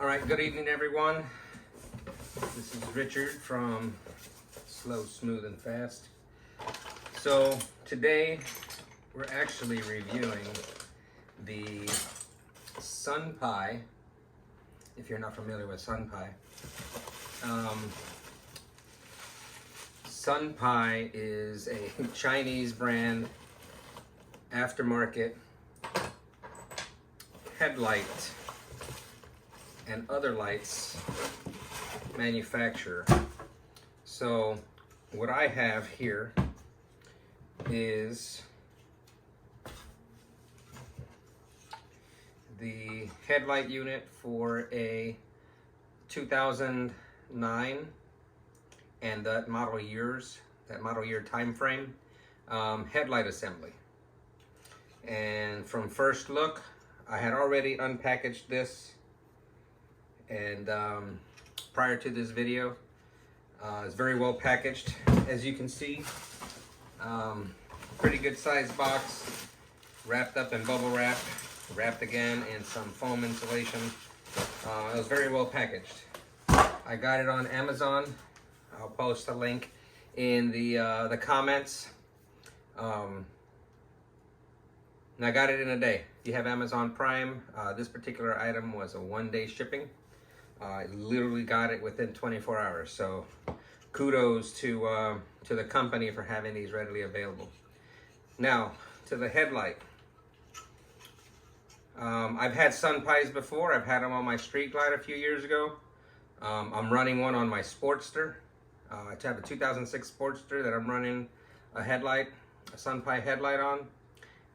All right, good evening, everyone. This is Richard from Slow, Smooth, and Fast. So today we're actually reviewing the SunPie. If you're not familiar with SunPie, SunPie is a Chinese brand aftermarket headlight and other lights manufacturer. So what I have here is the headlight unit for a 2009 and that model year time frame headlight assembly. And from first look, I had already unpackaged this, and prior to this video, it's very well packaged, as you can see. Pretty good sized box, wrapped up in bubble wrap, wrapped again in some foam insulation. It was very well packaged. I got it on Amazon. I'll post a link in the comments. And I got it in a day. If you have Amazon Prime, this particular item was a 1-day shipping. I literally got it within 24 hours. So kudos to the company for having these readily available. Now, to the headlight. I've had SunPies before. I've had them on my Street Glide a few years ago. I'm running one on my Sportster. I have a 2006 Sportster that I'm running a SunPie headlight on.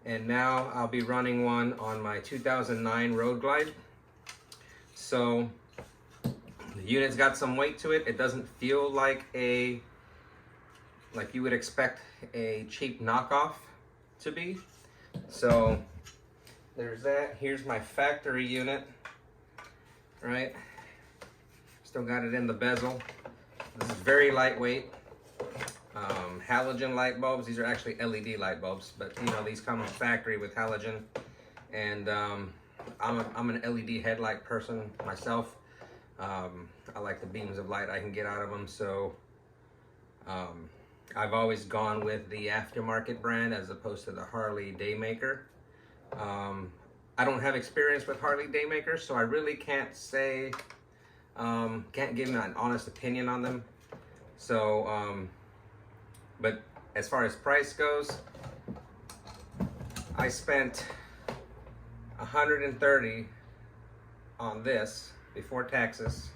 And now I'll be running one on my 2009 Road Glide. So the unit's got some weight to it. It doesn't feel like you would expect a cheap knockoff to be. So there's that. Here's my factory unit, right? Still got it in the bezel. This is very lightweight. Halogen light bulbs. These are actually LED light bulbs, but you know, these come factory with halogen. And I'm an LED headlight person myself. I like the beams of light I can get out of them, so I've always gone with the aftermarket brand as opposed to the Harley Daymaker. I don't have experience with Harley Daymakers, so I really can't say, can't give an honest opinion on them. So, but as far as price goes, I spent $130 on this before taxes,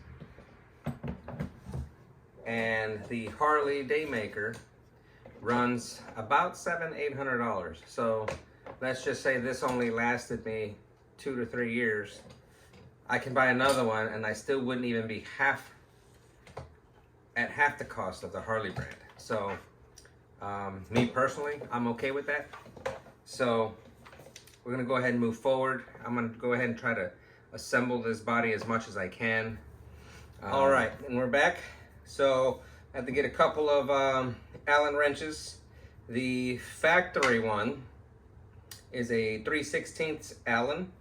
and the Harley Daymaker runs about $700-800. So let's just say this only lasted me 2 to 3 years. I can buy another one and I still wouldn't even be at half the cost of the Harley brand. So me personally, I'm okay with that. So we're gonna go ahead and move forward. I'm gonna go ahead and try to assemble this body as much as I can. All right, and we're back. So I have to get a couple of Allen wrenches. The factory one is a 3/16 Allen,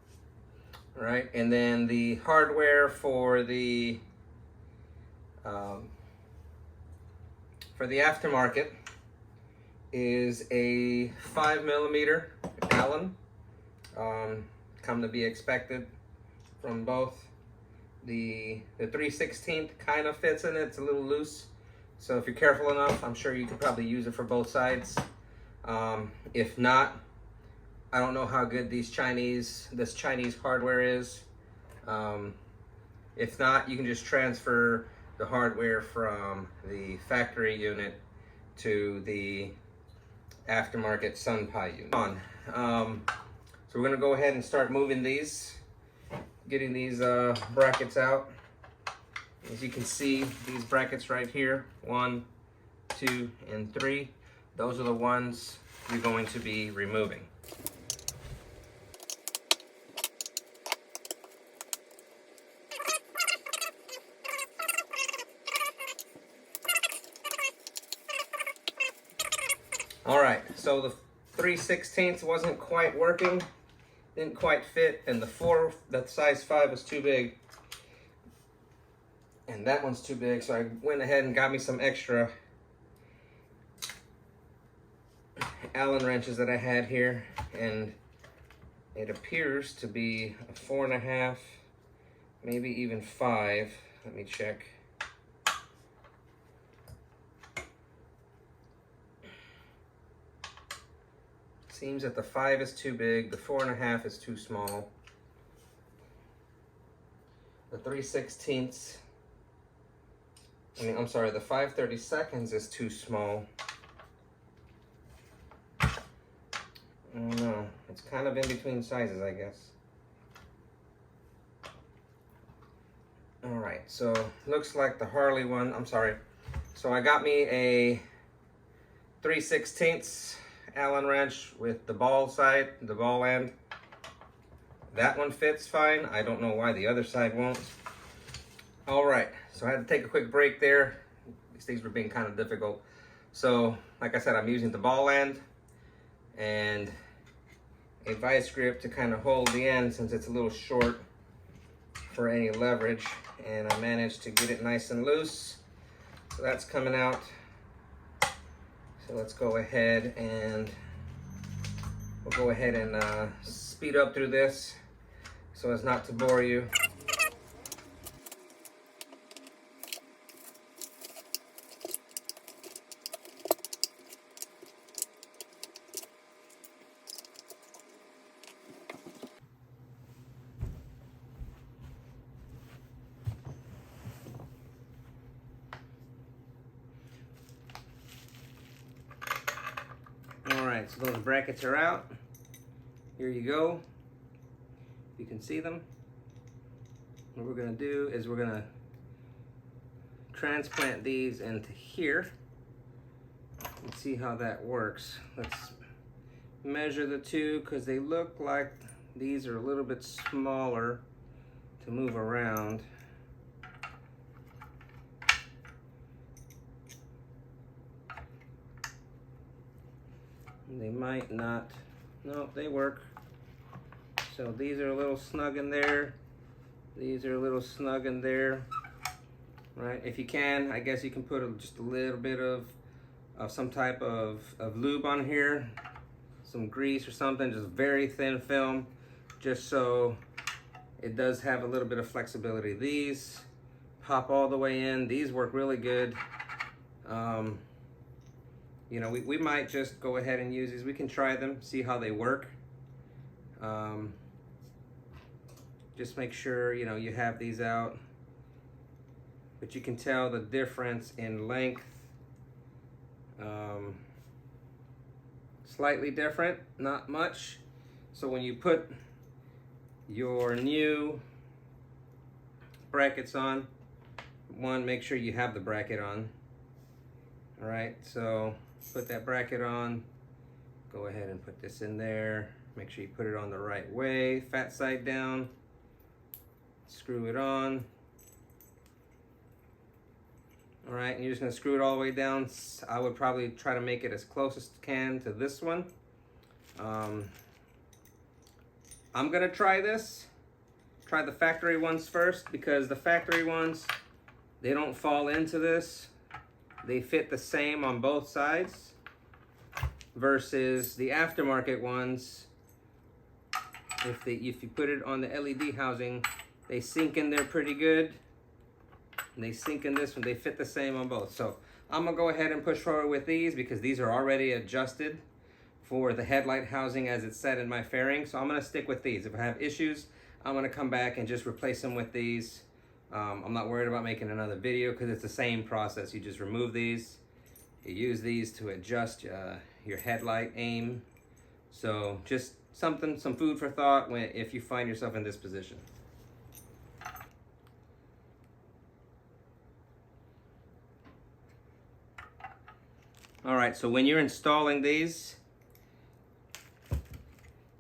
right? And then the hardware for the aftermarket is a 5mm Allen. Come to be expected from both. The 3/16 kind of fits in it. It's a little loose, so if you're careful enough, I'm sure you could probably use it for both sides. If not, I don't know how good this Chinese hardware is. If not, you can just transfer the hardware from the factory unit to the aftermarket SunPie unit. So we're gonna go ahead and start moving these, getting these brackets out. As you can see, these brackets right here, 1, 2, and 3, those are the ones you're going to be removing. All right, so the 3/16 wasn't quite working, didn't quite fit, and the size 5 was too big. And that one's too big, so I went ahead and got me some extra Allen wrenches that I had here, and it appears to be a 4.5, maybe even 5. Let me check. Seems that the 5 is too big, the 4.5 is too small. The 3/16, I'm sorry, the 5/32 is too small. I don't know, it's kind of in between sizes, I guess. All right, so looks like the Harley one, so I got me a 3/16 Allen wrench with the ball side, the ball end. That one fits fine. I don't know why the other side won't. All right, so I had to take a quick break there. These things were being kind of difficult. So, like I said, I'm using the ball end and a vice grip to kind of hold the end since it's a little short for any leverage. And I managed to get it nice and loose. So that's coming out. So let's go ahead and speed up through this so as not to bore you. All right, so those brackets are out. Here you go. You can see them. What we're gonna do is we're gonna transplant these into here and see how that works. Let's measure the two because they look like these are a little bit smaller to move around. They might not, no, they work. So these are a little snug in there. These are a little snug in there. Right, if you can, I guess you can put just a little bit of some type of lube on here. Some grease or something, just very thin film. Just so it does have a little bit of flexibility. These pop all the way in. These work really good. You know, we might just go ahead and use these. We can try them, see how they work. Just make sure, you know, you have these out. But you can tell the difference in length. Slightly different, not much. So when you put your new brackets on, one, make sure you have the bracket on. All right, so put that bracket on, go ahead and put this in there. Make sure you put it on the right way, fat side down, screw it on. All right, and you're just gonna screw it all the way down. I would probably try to make it as close as you can to this one. I'm gonna try this. Try the factory ones first because the factory ones, they don't fall into this. They fit the same on both sides versus the aftermarket ones. If you put it on the LED housing, they sink in there pretty good. And they sink in this one, they fit the same on both. So I'm gonna go ahead and push forward with these because these are already adjusted for the headlight housing as it's set in my fairing. So I'm gonna stick with these. If I have issues, I'm gonna come back and just replace them with these. I'm not worried about making another video because it's the same process. You just remove these, you use these to adjust your headlight aim. So just some food for thought if you find yourself in this position. All right, so when you're installing these,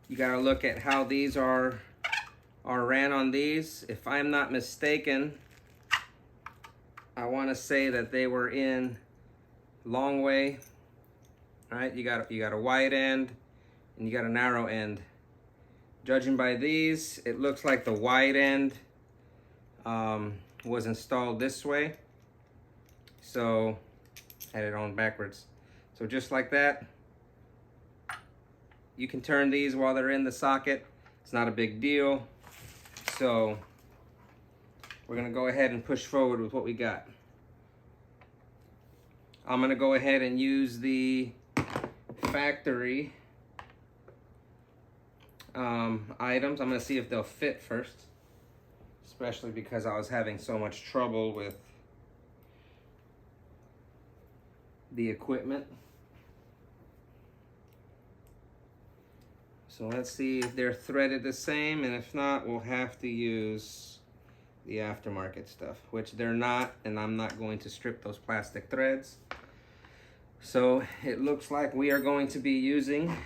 you gotta look at how these are ran on these. If I'm not mistaken, I wanna say that they were in long way. All right, you got a wide end and you got a narrow end. Judging by these, it looks like the wide end was installed this way, so had it on backwards. So just like that, you can turn these while they're in the socket. It's not a big deal. So we're gonna go ahead and push forward with what we got. I'm gonna go ahead and use the factory items. I'm gonna see if they'll fit first, especially because I was having so much trouble with the equipment. So let's see if they're threaded the same, and if not, we'll have to use the aftermarket stuff, which they're not, and I'm not going to strip those plastic threads. So it looks like we are going to be using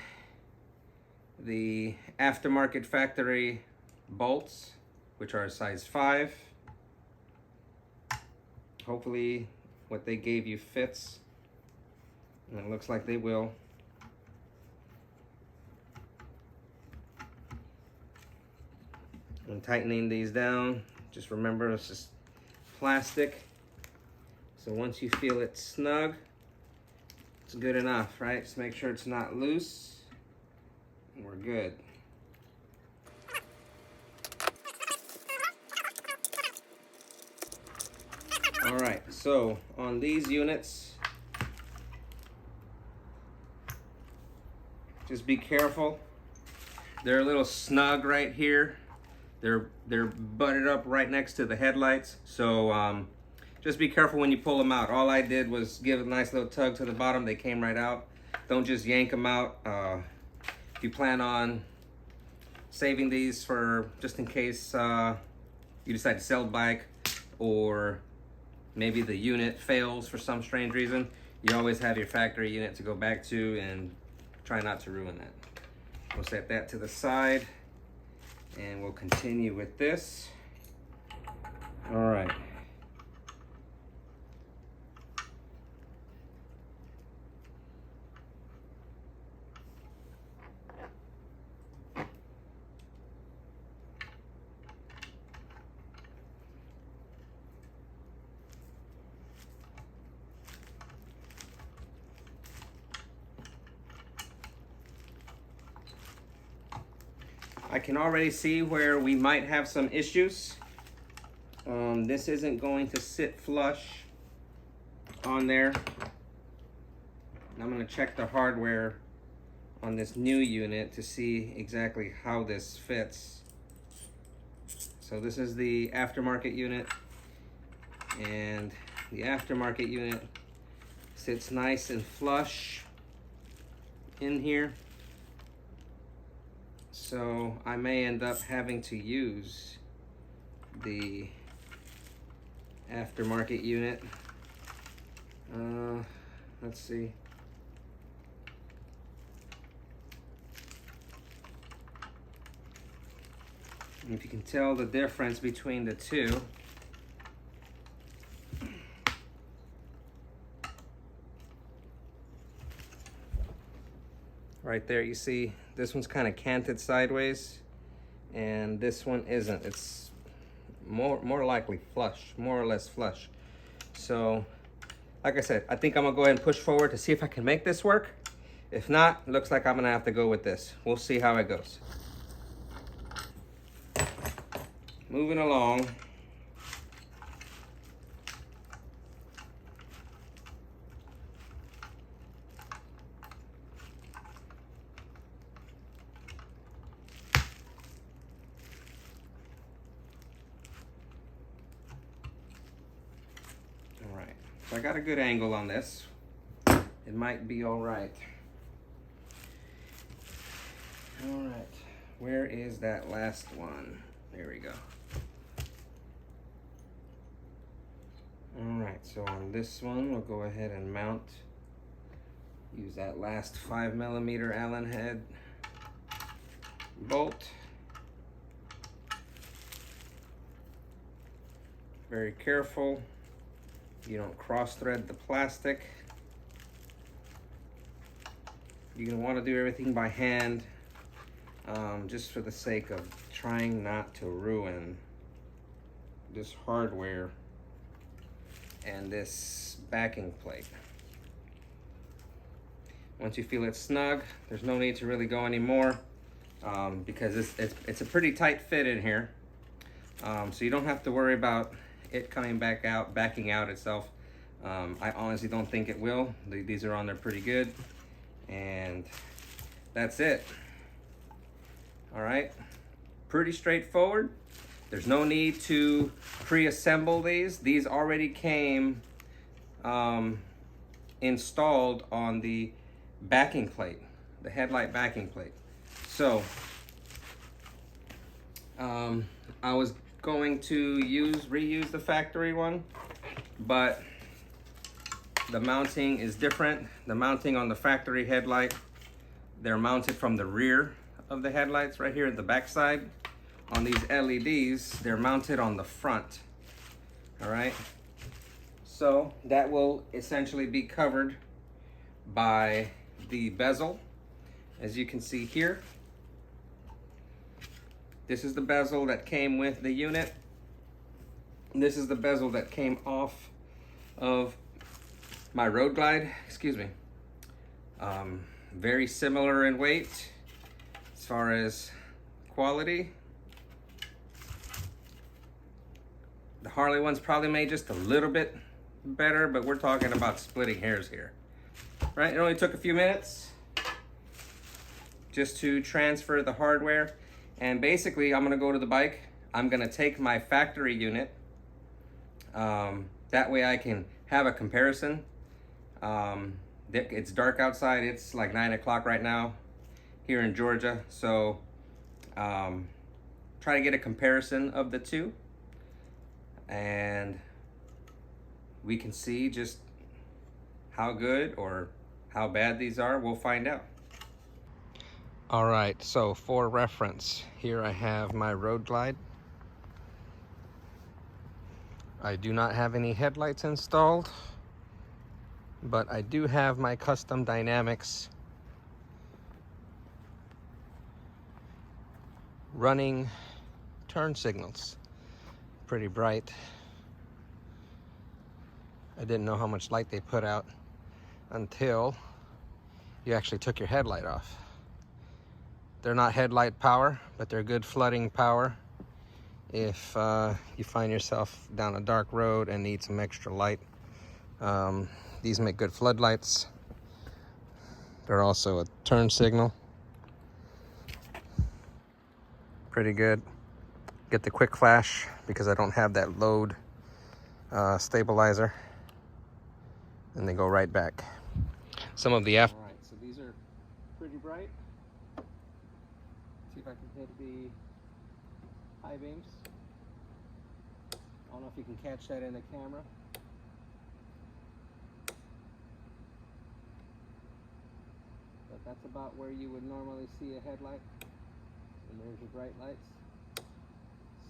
the aftermarket factory bolts, which are a size 5. Hopefully what they gave you fits, and it looks like they will. I'm tightening these down. Just remember, it's just plastic. So once you feel it snug, it's good enough, right? Just make sure it's not loose, and we're good. All right, so on these units, just be careful. They're a little snug right here. They're butted up right next to the headlights, so just be careful when you pull them out. All I did was give a nice little tug to the bottom. They came right out. Don't just yank them out. If you plan on saving these for just in case you decide to sell the bike, or maybe the unit fails for some strange reason, you always have your factory unit to go back to, and try not to ruin that. We'll set that to the side, and we'll continue with this. All right. I can already see where we might have some issues. This isn't going to sit flush on there. And I'm going to check the hardware on this new unit to see exactly how this fits. So this is the aftermarket unit, and the aftermarket unit sits nice and flush in here. So I may end up having to use the aftermarket unit. Let's see. If you can tell the difference between the two. Right there, you see this one's kind of canted sideways, and this one isn't. It's more likely flush, more or less flush. So like I said, I think I'm gonna go ahead and push forward to see if I can make this work. If not, looks like I'm gonna have to go with this. We'll see how it goes. Moving along. So I got a good angle on this. It might be all right. All right, where is that last one? There we go. All right, so on this one, we'll go ahead and mount. Use that last 5mm Allen head bolt. Very careful. You don't cross thread the plastic. You're gonna want to do everything by hand, just for the sake of trying not to ruin this hardware and this backing plate. Once you feel it snug, there's no need to really go anymore because it's a pretty tight fit in here. So you don't have to worry about it coming back out, backing out itself. I honestly don't think it will. These are on there pretty good. And that's it. All right, pretty straightforward. There's no need to pre-assemble these. These already came installed on the backing plate, the headlight backing plate. So I was going to reuse the factory one, but the mounting is different. The mounting on the factory headlight, they're mounted from the rear of the headlights right here at the back side. On these LEDs, they're mounted on the front. All right, so that will essentially be covered by the bezel. As you can see here, this is the bezel that came with the unit. This is the bezel that came off of my Road Glide, excuse me. Very similar in weight as far as quality. The Harley one's probably made just a little bit better, but we're talking about splitting hairs here. Right, it only took a few minutes just to transfer the hardware. And basically, I'm gonna go to the bike. I'm gonna take my factory unit. That way I can have a comparison. It's dark outside. It's like 9 o'clock right now here in Georgia. So try to get a comparison of the two. And we can see just how good or how bad these are. We'll find out. All right, so for reference, here I have my Road Glide. I do not have any headlights installed, but I do have my custom dynamics running turn signals. Pretty bright. I didn't know how much light they put out until you actually took your headlight off. They're not headlight power, but they're good flooding power if you find yourself down a dark road and need some extra light. These make good floodlights. They're also a turn signal. Pretty good. Get the quick flash because I don't have that load stabilizer. And they go right back. Some of the All right, so these are pretty bright. See if I can hit the high beams. I don't know if you can catch that in the camera. But that's about where you would normally see a headlight. And there's your bright lights.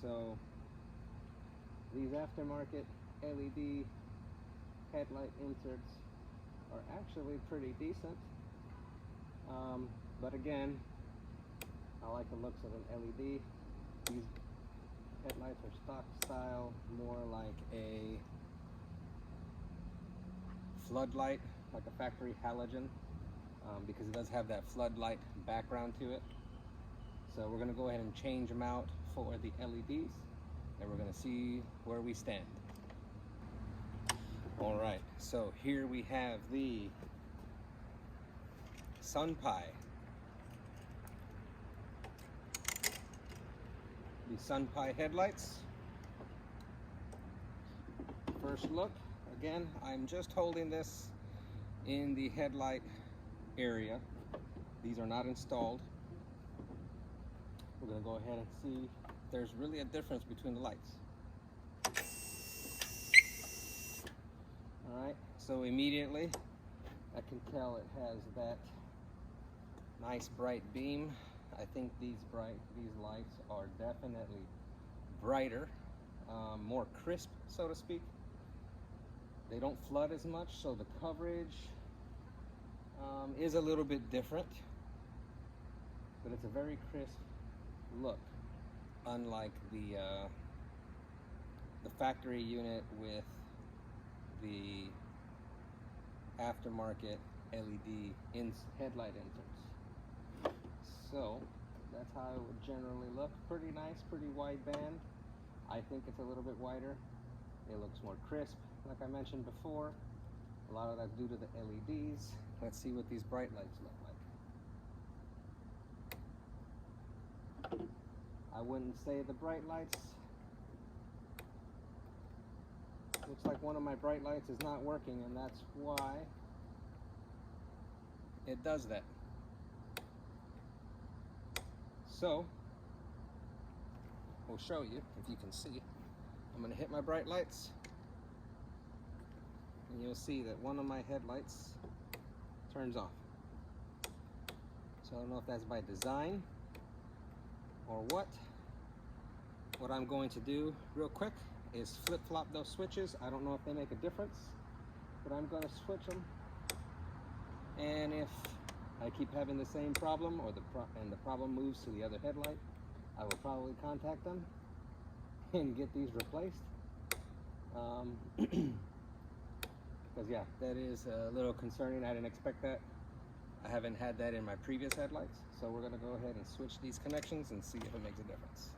So these aftermarket LED headlight inserts are actually pretty decent. But again, I like the looks of an LED. These headlights are stock style, more like a floodlight, like a factory halogen, because it does have that floodlight background to it. So we're gonna go ahead and change them out for the LEDs, and we're gonna see where we stand. All right, so here we have the SunPie. The SunPie headlights. First look, again, I'm just holding this in the headlight area. These are not installed. We're gonna go ahead and see if there's really a difference between the lights. All right, so immediately I can tell it has that nice bright beam. I think these lights are definitely brighter, more crisp, so to speak. They don't flood as much, so the coverage is a little bit different, but it's a very crisp look, unlike the factory unit with the aftermarket LED headlight inserts. So that's how it would generally look. Pretty nice, pretty wide band. I think it's a little bit wider. It looks more crisp, like I mentioned before. A lot of that's due to the LEDs. Let's see what these bright lights look like. I wouldn't say the bright lights. Looks like one of my bright lights is not working, and that's why it does that. So we'll show you if you can see. I'm going to hit my bright lights, and you'll see that one of my headlights turns off. So I don't know if that's by design or what. What I'm going to do real quick is flip-flop those switches. I don't know if they make a difference, but I'm going to switch them. And if I keep having the same problem, or the problem moves to the other headlight, I will probably contact them and get these replaced. Because yeah, that is a little concerning. I didn't expect that. I haven't had that in my previous headlights. So we're going to go ahead and switch these connections and see if it makes a difference.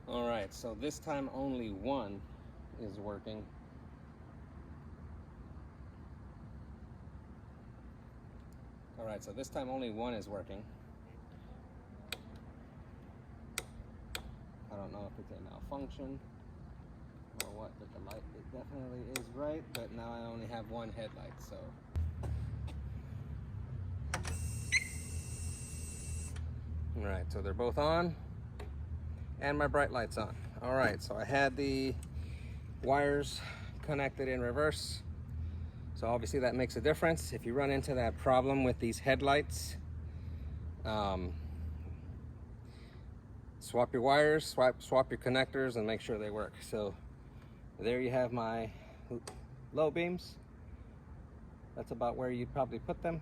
All right, so this time only one is working. All right, so this time only one is working. I don't know if it's a malfunction or what, but the light, it definitely is right, but now I only have one headlight, so. All right, so they're both on. And my bright light's on. All right, so I had the wires connected in reverse. So obviously that makes a difference. If you run into that problem with these headlights, swap your wires, swap your connectors, and make sure they work. So there you have my low beams. That's about where you'd probably put them.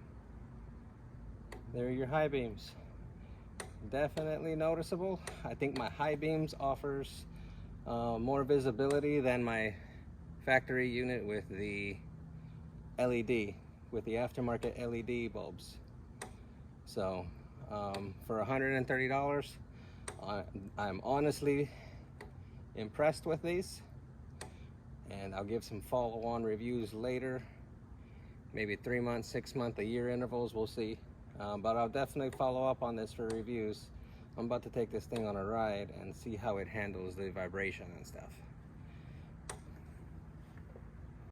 There are your high beams. Definitely noticeable. I think my high beams offers more visibility than my factory unit with the LED, with the aftermarket LED bulbs. So for $130, I'm honestly impressed with these, and I'll give some follow-on reviews later, maybe 3 months, 6 month, a year intervals, we'll see. But I'll definitely follow up on this for reviews. I'm about to take this thing on a ride and see how it handles the vibration and stuff.